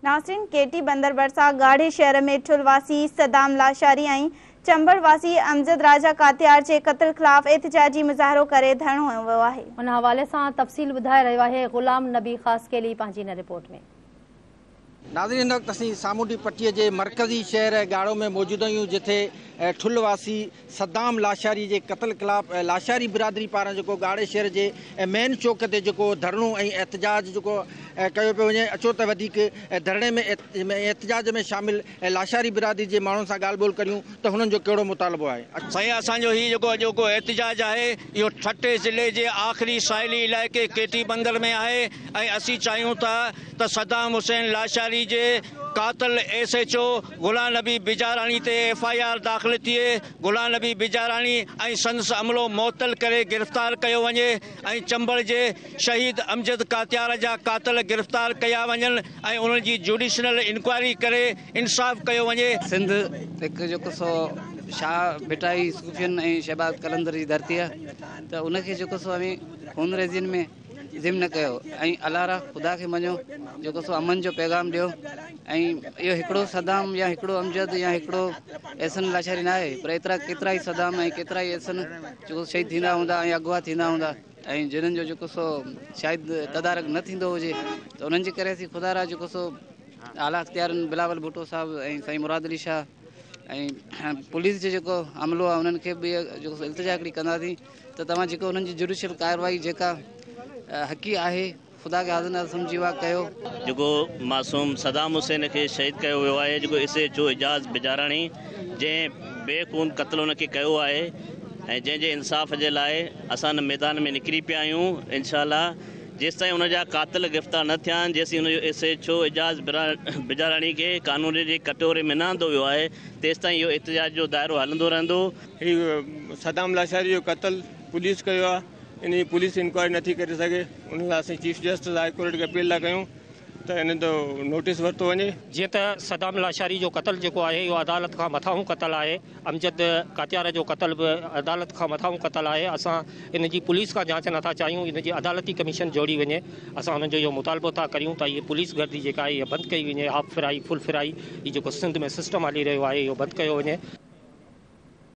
नासिन केटी बंदर भरिसां ॻाढ़े शहर में ठुलवासी सदाम लाशारी ऐं चंबड़ वासी अमजद राजा कातियार जे क़त्ल ख़िलाफ़ एहतिजाजी मुज़ाहिरो करे धरणो हयो वियो आहे। उन हवाले सां तफ़सील ॿुधाए रहियो आहे ग़ुलाम नबी ख़ासकेली पंहिंजी इन रिपोर्ट में। नाज़रीन, हिन वक़्तु असीं सामूंडी पट्टीअ जे मरकज़ी शहर गाड़ो में मौजूद आहियूं, जिथे ठुलवासी सदाम लाशारी जे क़त्ल ख़िलाफ़ लाशारी बिरादरी पारां जेको गाड़े शहर जे मेन चौक ते जेको धरणो ऐं एहतिजाज जेको कयो पियो वञे। अचो त वधीक धरणे में एहतिजाज में शामिल लाशारी बिरादरी जे माण्हुनि सां ॻाल्हि ॿोल करियूं त हुननि जो कहिड़ो मुतालबो आहे। साईं, असांजो हीउ जेको एहतिजाज आहे इहो ठटे ज़िले जे आख़िरी साहिली इलाइक़े केटी बंदर में आहे ऐं असीं चाहियूं था त सदाम हुसैन लाशारी जे कातिल SHO गुलाम नबी बिजारानी ते FIR दाख़िल थिए, गुलाम नबी बिजारानी ऐं संदसि अमलो मुअतल करे गिरफ़्तार कयो वञे ऐं चंबड़ जे शहीद अमजद कातियार जा कातिल गिरफ़्तार कया वञनि ऐं उन्हनि जी जुडिशनल इंक्वायरी करे इंसाफ़ कयो वञे। सिंध हिकु जेको सो शाह भिटाई सूफ़ियन ऐं शहबाज कलंदर जी धरती आहे, त उनखे जेको सो हमें खून रेज़िन में ज़िम न कयो ऐं अलारा ख़ुदा खे मञो, जेको सो अमन जो पैगाम ॾियो। ऐं इहो हिकिड़ो सदाम या हिकिड़ो अमजद या हिकिड़ो एहसन लाशारी न आहे, पर एतिरा केतिरा ई सदाम ऐं केतिरा ई एहसन जेको शहीद थींदा हूंदा ऐं अगवा थींदा हूंदा ऐं जिन्हनि जो जेको सो शायदि तदारक न थींदो हुजे, त उन्हनि जे करे असीं ख़ुदा रा जेको सो आला अख़्तियारनि बिलावल भुट्टो साहिबु ऐं साईं मुराद अली शाह ऐं पुलिस जो जेको अमलो आहे उन्हनि खे बि जेको सो इल्तिजा हिकिड़ी कंदासीं त तव्हां जेको उन्हनि जी जुडिशियल कार्रवाई जेका हक़ी आहे ख़ुदा खे हाज़िर नाज़िर सम्झी उहा कयो। जेको मासूम सदाम हुसैन खे शहीद कयो वियो आहे, जेको SHO एजाज़ बिजारानी जंहिं बेख़ून क़त्ल हुनखे कयो आहे ऐं जंहिंजे इंसाफ़ जे लाइ असां मैदान में निकिरी पिया आहियूं। इंशाअल्लाह जेसिताईं हुनजा कातिल गिरफ़्तार न थिया आहिनि, जेसिताईं हुनजो SHO एजाज़ बिजारानी खे कानून जे कटोरे में न आंदो वियो आहे, तेसिताईं इहो एहतिजाज जो दाइरो हलंदो रहंदो। हीउ सदाम लाशारी जो क़त्ल पुलिस कयो आहे, इन जी पुलिस इंक्वायरी नथी करे सघे, उन लाइ असीं चीफ जस्टिस हाई कोर्ट खे अपील था कयूं त इन जो नोटिस वरितो वञे। जीअं त सदाम लाशारी जो क़त्ल जेको आहे इहो अदालत खां मथां क़त्ल आहे, अमजद कातियार जो क़त्ल बि अदालत खां मथां क़त्ल आहे। असां इन जी पुलिस खां जांच नथा चाहियूं, इन जी अदालती कमीशन जोड़ी वञे। असां हुननि जो इहो मुतालबो था करियूं त इहे पुलिस गर्दी जेका आहे इहा बंदि कई वञे, हाफ फिराई फुल फिराई, इहो जेको सिंध में सिस्टम हली रहियो आहे इहो बंदि कयो वञे।